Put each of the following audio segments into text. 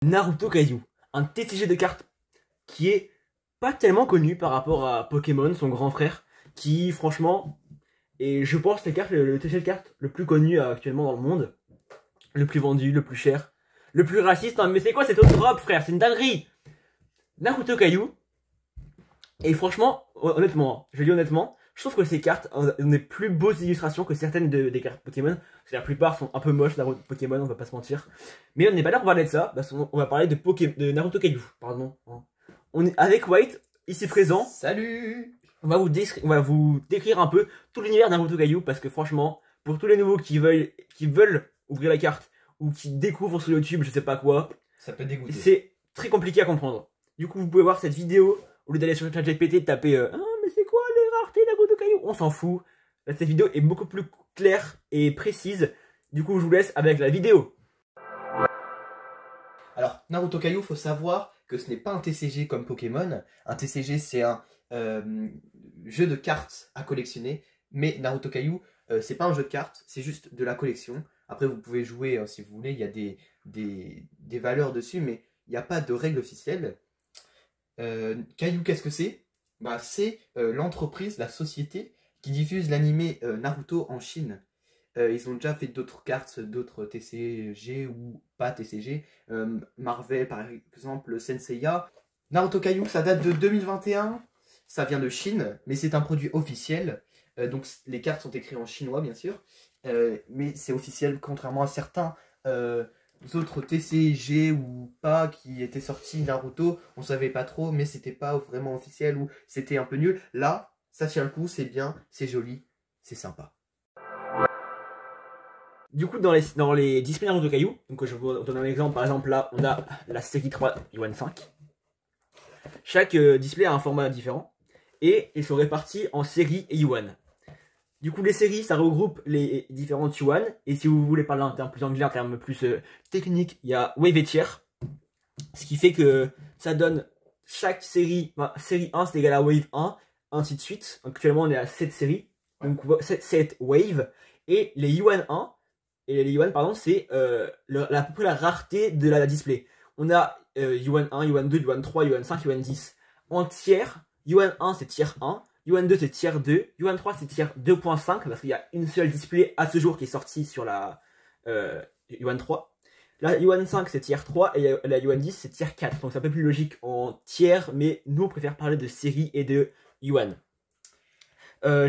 Naruto Kaiju, un TCG de cartes qui est pas tellement connu par rapport à Pokémon, son grand frère, qui franchement est, je pense, le TCG de cartes le plus connu actuellement dans le monde, le plus vendu, le plus cher, le plus raciste. Non, mais c'est quoi cette autre drop, frère? C'est une dinguerie. Naruto Kaiju. Et franchement, honnêtement, je le dis honnêtement, je trouve que ces cartes ont des plus beaux illustrations que certaines des cartes Pokémon. Parce que la plupart sont un peu moches, Naruto Pokémon, on va pas se mentir. Mais on n'est pas là pour parler de ça, parce qu'on va parler de Naruto Kaiju, pardon. On est avec White, ici présent. Salut. On va vous décrire un peu tout l'univers Naruto Kaiju, parce que franchement, pour tous les nouveaux qui veulent ouvrir la carte, ou qui découvrent sur YouTube, je sais pas quoi, ça peut dégoûter. C'est très compliqué à comprendre. Du coup, vous pouvez voir cette vidéo, au lieu d'aller sur ChatGPT et taper ah, mais c'est quoi les raretés Naruto Kaiju? On s'en fout. Là, cette vidéo est beaucoup plus claire et précise. Du coup, je vous laisse avec la vidéo. Alors, Naruto Kaiju, faut savoir que ce n'est pas un TCG comme Pokémon. Un TCG, c'est un jeu de cartes à collectionner. Mais Naruto Kaiju, c'est pas un jeu de cartes, c'est juste de la collection. Après, vous pouvez jouer si vous voulez, il y a des valeurs dessus, mais il n'y a pas de règles officielles. Kaiju, qu'est-ce que c'est? Bah, c'est l'entreprise, la société qui diffuse l'animé Naruto en Chine. Ils ont déjà fait d'autres cartes, d'autres TCG ou pas TCG. Marvel, par exemple, Senseiya. Naruto Kaiju, ça date de 2021. Ça vient de Chine, mais c'est un produit officiel. Donc les cartes sont écrites en chinois, bien sûr. Mais c'est officiel, contrairement à certains autres TCG ou pas qui étaient sortis Naruto. On savait pas trop, mais c'était pas vraiment officiel ou c'était un peu nul. Là, ça tient le coup, c'est bien, c'est joli, c'est sympa. Du coup, dans les displays Naruto Kaiju, donc je vous donne un exemple. Par exemple, là, on a la série 3 Yuan 5. Chaque display a un format différent et ils sont répartis en séries et Yuan. Du coup, les séries, ça regroupe les différentes Yuan. Et si vous voulez parler en termes plus anglais, en termes plus techniques, il y a Wave et Tier. Ce qui fait que ça donne chaque série, série 1 c'est égal à Wave 1, ainsi de suite. Actuellement, on est à 7 séries, donc 7 Wave. Et les Yuan 1, et les Yuan, pardon, c'est à peu près la rareté de la display. On a Yuan 1, Yuan 2, Yuan 3, Yuan 5, Yuan 10. En tiers, Yuan 1 c'est tier 1. Yuan 2 c'est tier 2, Yuan 3 c'est tier 2.5 parce qu'il y a une seule display à ce jour qui est sortie sur la Yuan 3. La Yuan 5 c'est tier 3 et la Yuan 10 c'est tier 4. Donc c'est un peu plus logique en tiers, mais nous on préfère parler de série et de Yuan.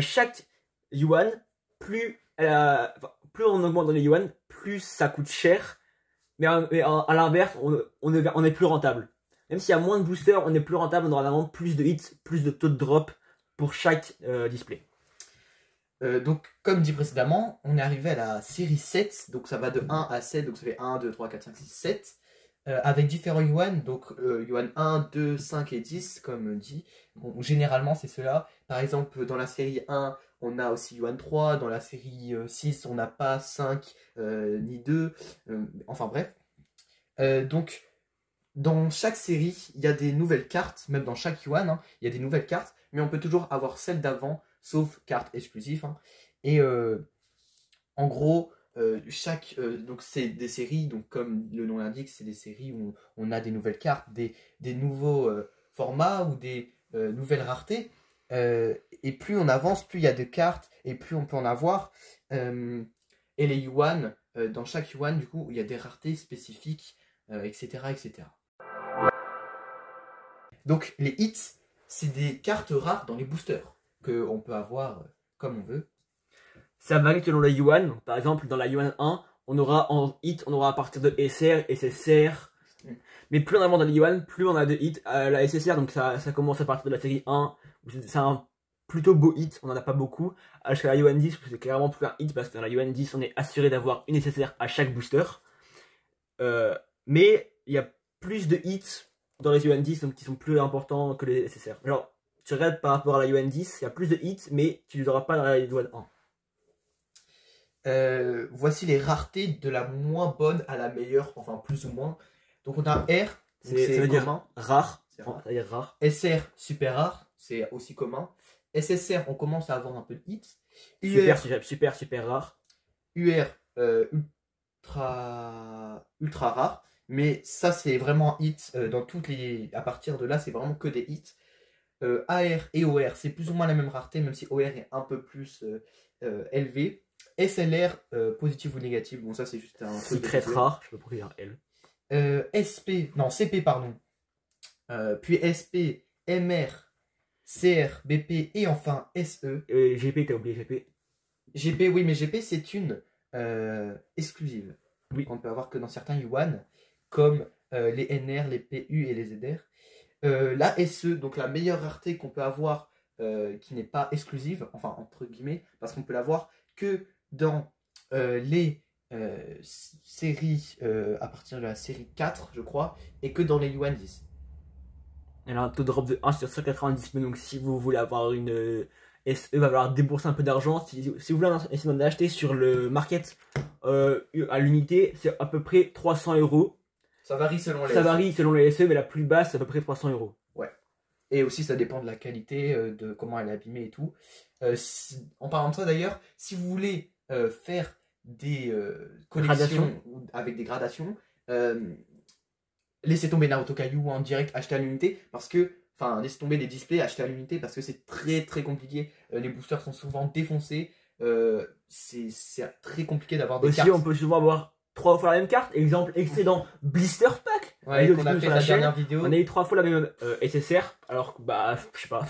Chaque Yuan, plus on augmente dans les Yuan, plus ça coûte cher. Mais à l'inverse, on est plus rentable. Même s'il y a moins de boosters, on est plus rentable, on aura vraiment plus de hits, plus de taux de drop pour chaque display. Donc, comme dit précédemment, on est arrivé à la série 7, donc ça va de 1 à 7, donc ça fait 1, 2, 3, 4, 5, 6, 7, avec différents Yuan, donc Yuan 1, 2, 5 et 10, comme dit. Bon, généralement, c'est cela. Par exemple, dans la série 1, on a aussi Yuan 3, dans la série 6, on n'a pas 5 ni 2, enfin bref. Donc, dans chaque série, il y a des nouvelles cartes, même dans chaque Yuan, hein, il y a des nouvelles cartes, mais on peut toujours avoir celle d'avant, sauf cartes exclusives. Hein. Et en gros, donc c'est des séries, donc comme le nom l'indique, c'est des séries où on a des nouvelles cartes, des nouveaux formats ou des nouvelles raretés. Et plus on avance, plus il y a de cartes et plus on peut en avoir. Et les Yuan, dans chaque Yuan, du coup, il y a des raretés spécifiques, etc., etc. Donc les hits, c'est des cartes rares dans les boosters qu'on peut avoir comme on veut. Ça varie selon les Yuan. Par exemple, dans la Yuan 1, on aura en hit, on aura à partir de SR, SSR. Mais plus on avance dans les Yuan, plus on a de hits. La SSR, donc ça commence à partir de la série 1. C'est un plutôt beau hit, on n'en a pas beaucoup. Jusqu'à la Yuan 10, c'est carrément plus un hit parce que dans la Yuan 10, on est assuré d'avoir une SSR à chaque booster. Mais il y a plus de hits dans les Yuan 10 donc qui sont plus importants que les SSR. Genre, tu regardes par rapport à la Yuan 10, il y a plus de hits, mais tu ne les auras pas dans la Yuan 1. Voici les raretés de la moins bonne à la meilleure, enfin plus ou moins. Donc on a R, ça veut dire rare, ça veut dire rare. SR, super rare, c'est aussi commun. SSR, on commence à avoir un peu de hits. Super rare. UR, ultra rare. Mais ça, c'est vraiment un hit. Dans toutes les... À partir de là, c'est vraiment que des hits. AR et OR, c'est plus ou moins la même rareté, même si OR est un peu plus élevé. SLR, positif ou négatif, bon ça c'est juste un truc très rare, je peux pas dire L. SP, non CP pardon, puis SP, MR, CR, BP et enfin SE. GP, t'as oublié GP. GP, oui, mais GP c'est une exclusive. Oui. On peut avoir que dans certains yuan, comme les NR, les PU et les ZR. La SE, donc la meilleure rareté qu'on peut avoir qui n'est pas exclusive, enfin entre guillemets, parce qu'on peut l'avoir que dans les séries à partir de la série 4, je crois, et que dans les yuan 10. Elle a un taux de drop de 1 sur 190, donc si vous voulez avoir une SE, va falloir débourser un peu d'argent. Si vous voulez essayer d'en acheter sur le market à l'unité, c'est à peu près 300 €. Ça varie selon les Ça varie selon les SE, mais la plus basse, c'est à peu près 300 €. Ouais. Et aussi, ça dépend de la qualité, de comment elle est abîmée et tout. En parlant de ça, d'ailleurs, si vous voulez faire des collections avec des gradations, laissez tomber Naruto Kaiju en direct, acheter à l'unité, parce que, enfin, laissez tomber les displays, acheter à l'unité, parce que c'est très très compliqué. Les boosters sont souvent défoncés. C'est très compliqué d'avoir des cartes. Aussi, on peut souvent avoir 3 fois la même carte. Exemple, excédent Blister Pack. Ouais, qu'on a fait la dernière vidéo. On a eu 3 fois la même SSR. Alors que, bah, je sais pas.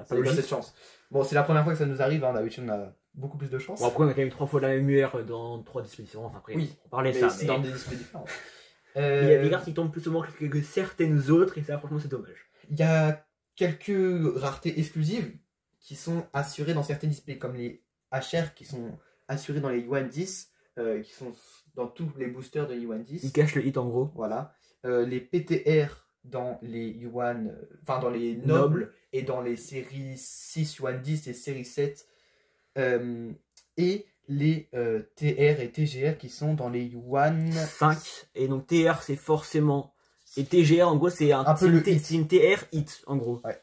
Ça n'a pas cette chance. Bon, c'est la première fois que ça nous arrive. Hein. D'habitude, on a beaucoup plus de chance. Bon, après, on a quand même 3 fois la même UR dans 3 displays différents. Enfin, après, oui, on parlait de ça. Mais dans des displays différents. Il y a des cartes qui tombent plus souvent que certaines autres. Et ça, franchement, c'est dommage. Il y a quelques raretés exclusives qui sont assurées dans certains displays, comme les HR qui sont assurés dans les yuan 10, qui sont dans tous les boosters de yuan 10. Ils cachent le hit en gros. Voilà. Les PTR dans les yuan, enfin dans les nobles et dans les séries 6 yuan 10 et série 7. Et les TR et TGR qui sont dans les yuan 5. Et donc TR c'est forcément. Et TGR en gros c'est un peu le c'est une TR hit en gros. Ouais.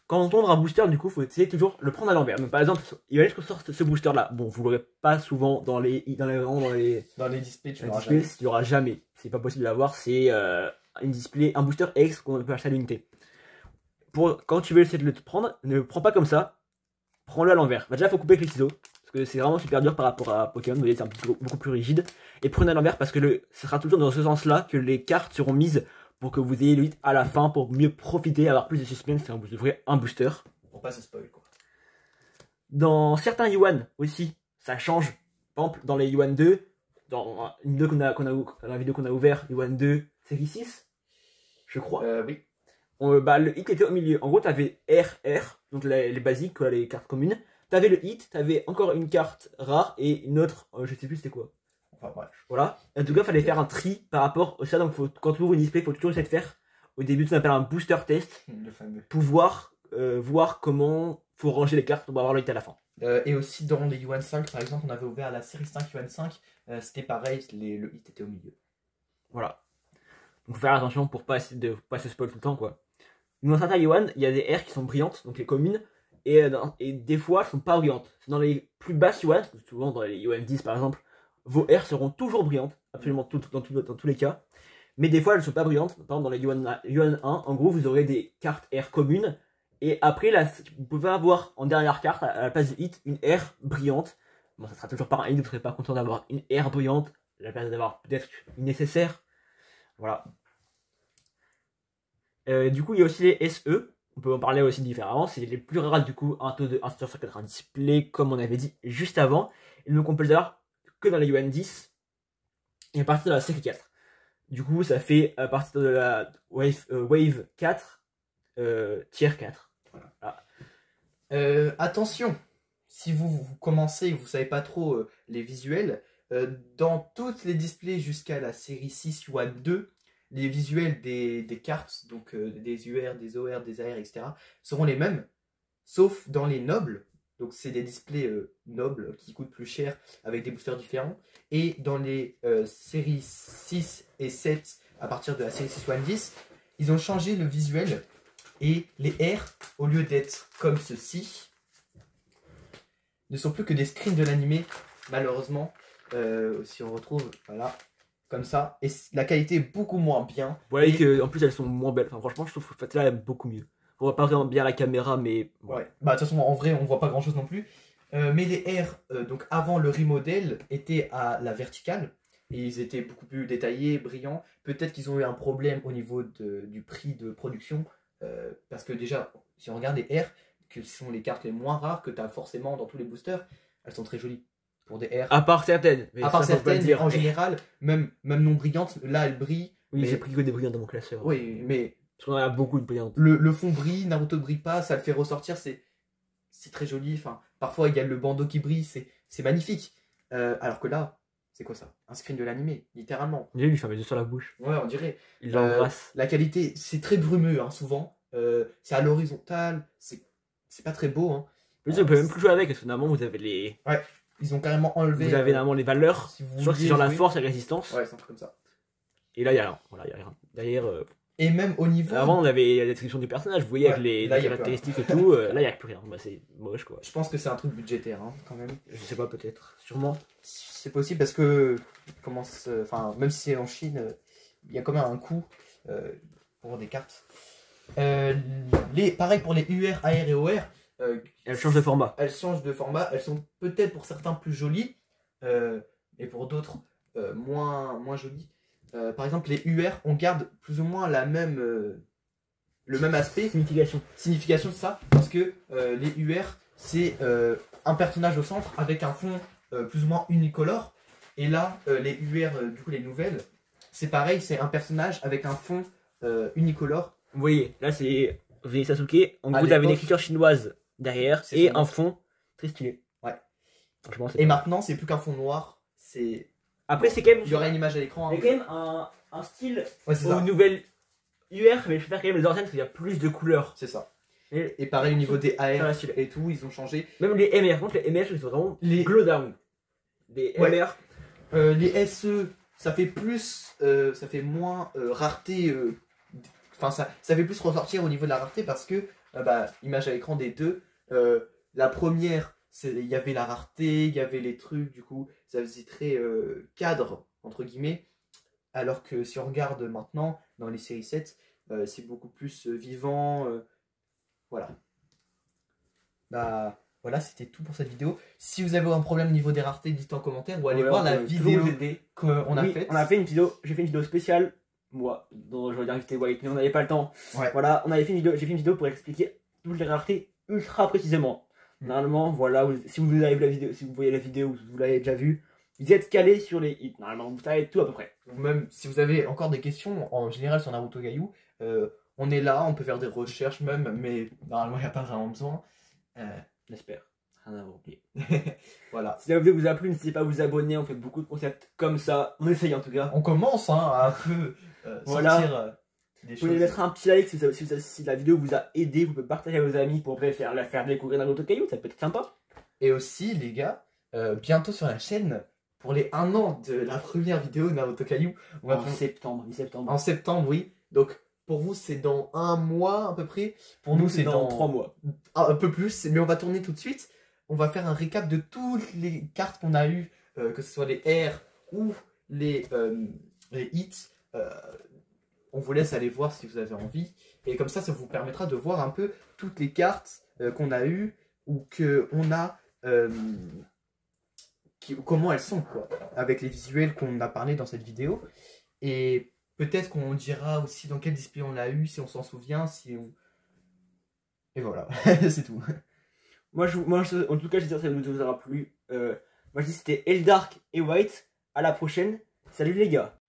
Quand on tombe un booster, du coup, faut essayer toujours de le prendre à l'envers. Donc, par exemple, il va qu'on sorte ce booster-là. Bon, vous l'aurez pas souvent dans les displays, tu l'auras jamais. C'est pas possible de l'avoir. C'est un booster X qu'on peut acheter à l'unité. Quand tu veux essayer de le prendre, ne le prends pas comme ça. Prends-le à l'envers. Bah, déjà, il faut couper avec les ciseaux. Parce que c'est vraiment super dur par rapport à Pokémon. Vous voyez, c'est beaucoup plus rigide. Et prenez à l'envers parce que ce sera toujours dans ce sens-là que les cartes seront mises pour que vous ayez le hit à la fin pour mieux profiter, avoir plus de suspense et vous ouvrez un booster. Pour pas se spoil quoi. Dans certains yuan aussi, ça change. Par exemple, dans les yuan 2, dans une vidéo la vidéo qu'on a ouvert, yuan 2 série 6, je crois. Oui. Le hit était au milieu. En gros, tu avais RR, donc les basiques, quoi, les cartes communes. Tu avais le hit, tu avais encore une carte rare et une autre, je sais plus c'était quoi. Enfin bref. Voilà. En tout cas, il fallait faire un tri par rapport à ça. Donc, quand tu ouvres une display, il faut toujours essayer de faire. Au début, tu appelles un booster test. Le fameux. Pour voir comment faut ranger les cartes pour avoir le hit à la fin. Et aussi dans les yuan 5, par exemple, on avait ouvert la série 5 yuan 5. C'était pareil, le hit était au milieu. Voilà. Donc, faut faire attention pour pas essayer de pas se spoil tout le temps, quoi. Dans certains yuan, il y a des R qui sont brillantes, donc les communes. Et des fois, elles sont pas brillantes. C'est dans les plus basses yuan, souvent dans les yuan 10 par exemple. Vos R seront toujours brillantes, absolument dans tous les cas. Mais des fois, elles ne sont pas brillantes. Par exemple, dans les yuan 1, en gros, vous aurez des cartes R communes. Et après, là, vous pouvez avoir en dernière carte, à la place de hit, une R brillante. Bon, ça sera toujours pas un hit, vous ne serez pas content d'avoir une R brillante, à la place d'avoir peut-être une nécessaire. Voilà. Du coup, il y a aussi les SE. On peut en parler aussi différemment. C'est les plus rares, du coup, un taux de 1 sur 190 display, comme on avait dit juste avant. Et donc, on peut le savoir que dans les yuan 10 et à partir de la série 4. Du coup, ça fait à partir de la wave 4, tier 4. Voilà. Attention, si vous commencez et vous savez pas trop les visuels, dans toutes les displays jusqu'à la série 6 yuan 2, les visuels des cartes, donc des UR, des OR, des AR, etc., seront les mêmes, sauf dans les nobles. Donc c'est des displays nobles qui coûtent plus cher avec des boosters différents. Et dans les séries 6 et 7, à partir de la série 6 yuan 10, ils ont changé le visuel. Et les R, au lieu d'être comme ceci, ne sont plus que des screens de l'animé, malheureusement. Si on retrouve, voilà, comme ça. Et la qualité est beaucoup moins bien. Vous voyez qu'en plus elles sont moins belles. Enfin, franchement, je trouve que celle-là est beaucoup mieux. On voit pas vraiment bien la caméra, mais. Ouais. Bah, de toute façon, en vrai, on voit pas grand chose non plus. Mais les R, donc avant le remodel, étaient à la verticale. Et ils étaient beaucoup plus détaillés, brillants. Peut-être qu'ils ont eu un problème au niveau du prix de production. Parce que déjà, si on regarde les R, que ce sont les cartes les moins rares que tu as forcément dans tous les boosters, elles sont très jolies. Pour des R. À part certaines. À part certaines, mais en général, même non brillantes, là elles brillent. Oui, mais... j'ai pris que des brillantes dans mon classeur. Oui, mais. Parce qu'on a beaucoup de brillantes. Le fond brille, Naruto brille pas, ça le fait ressortir, c'est très joli. Enfin, parfois il y a le bandeau qui brille, c'est magnifique. Alors que là, c'est quoi ça? Un screen de l'animé, littéralement. J'ai lui faire mes yeux sur la bouche. Ouais, on dirait. Il l'embrasse. La qualité, c'est très brumeux, hein, souvent. C'est à l'horizontale, c'est pas très beau. Hein. On peut même plus jouer avec, parce que normalement vous avez les. Ouais, ils ont carrément enlevé. Vous avez normalement les valeurs. Si je crois que c'est genre la force et la résistance. Ouais, c'est un truc comme ça. Et là, il y a rien. Voilà, il y a rien. Derrière. Et même au niveau. Avant, on avait la description du personnage, vous voyez, avec les caractéristiques et tout. Là, il n'y a plus rien. Bah, c'est moche, quoi. Je pense que c'est un truc budgétaire, hein, quand même. Je sais pas, peut-être. Sûrement. C'est possible parce que. Enfin, même si c'est en Chine, il y a quand même un coût pour des cartes. Pareil pour les UR, AR et OR. Elles changent de format. Elles changent de format. Elles sont peut-être pour certains plus jolies. Et pour d'autres moins jolies. Par exemple, les UR, on garde plus ou moins le même aspect. Signification de ça. Parce que les UR, c'est un personnage au centre avec un fond plus ou moins unicolore. Et là, les UR, du coup, les nouvelles, c'est pareil, c'est un personnage avec un fond unicolore. Vous voyez, là, c'est V Sasuke. En gros, vous avez une écriture chinoise derrière et un fond très stylé. Ouais. Franchement, et maintenant, c'est plus qu'un fond noir. C'est. Après, c'est quand même. Il y aura une image à l'écran. Il y a quand même un style aux nouvelles UR, mais je préfère quand même les anciennes parce qu'il y a plus de couleurs. C'est ça. Et pareil au niveau des AR et tout, ils ont changé. Même les MR, contre les MR, ils sont vraiment glow down. Les MR. Les SE, ça fait plus. Ça fait moins rareté. Enfin, ça fait plus ressortir au niveau de la rareté parce que, image à l'écran des deux. La première, il y avait la rareté, il y avait les trucs, du coup, ça faisait très cadre, entre guillemets. Alors que si on regarde maintenant, dans les séries 7, c'est beaucoup plus vivant. Voilà. Voilà, c'était tout pour cette vidéo. Si vous avez un problème au niveau des raretés, dites-le en commentaire ou allez voir la vidéo qu'on a faite. On a fait une vidéo, j'ai fait une vidéo spéciale, moi, dont j'aurais dû inviter White, mais on n'avait pas le temps. Ouais. Voilà, j'ai fait une vidéo pour expliquer toutes les raretés ultra précisément. Normalement, voilà, si vous avez vu la vidéo, si vous voyez la vidéo ou vous l'avez déjà vue, vous êtes calé sur les hits. Normalement, vous savez tout à peu près. Ou même si vous avez encore des questions en général sur Naruto Gayu, on est là, on peut faire des recherches même, mais normalement il n'y a pas vraiment besoin. J'espère. Rien à oublier. Voilà. Si la vidéo vous a plu, n'hésitez pas à vous abonner. On fait beaucoup de concepts comme ça. On essaye en tout cas. On commence à un peu sortir des choses. Vous pouvez mettre un petit like si la vidéo vous a aidé. Vous pouvez partager à vos amis pour faire découvrir Naruto Gayu. Ça peut être sympa. Et aussi, les gars, bientôt sur la chaîne, pour les 1 an de la première vidéo de Naruto Gayu, mi-septembre. En septembre, oui. Donc, pour vous, c'est dans 1 mois à peu près. Pour nous, c'est dans 3 mois. Un peu plus, mais on va tourner tout de suite. On va faire un récap de toutes les cartes qu'on a eues, que ce soit les R ou les hits. On vous laisse aller voir si vous avez envie. Et comme ça vous permettra de voir un peu toutes les cartes qu'on a eues ou qu'on a... comment elles sont, quoi. Avec les visuels qu'on a parlé dans cette vidéo. Et peut-être qu'on dira aussi dans quel display on l'a eu, si on s'en souvient, si on... Et voilà, c'est tout. Moi, en tout cas, j'espère que ça vous aura plu. Moi, je dis c'était Eldark et White. À la prochaine. Salut les gars.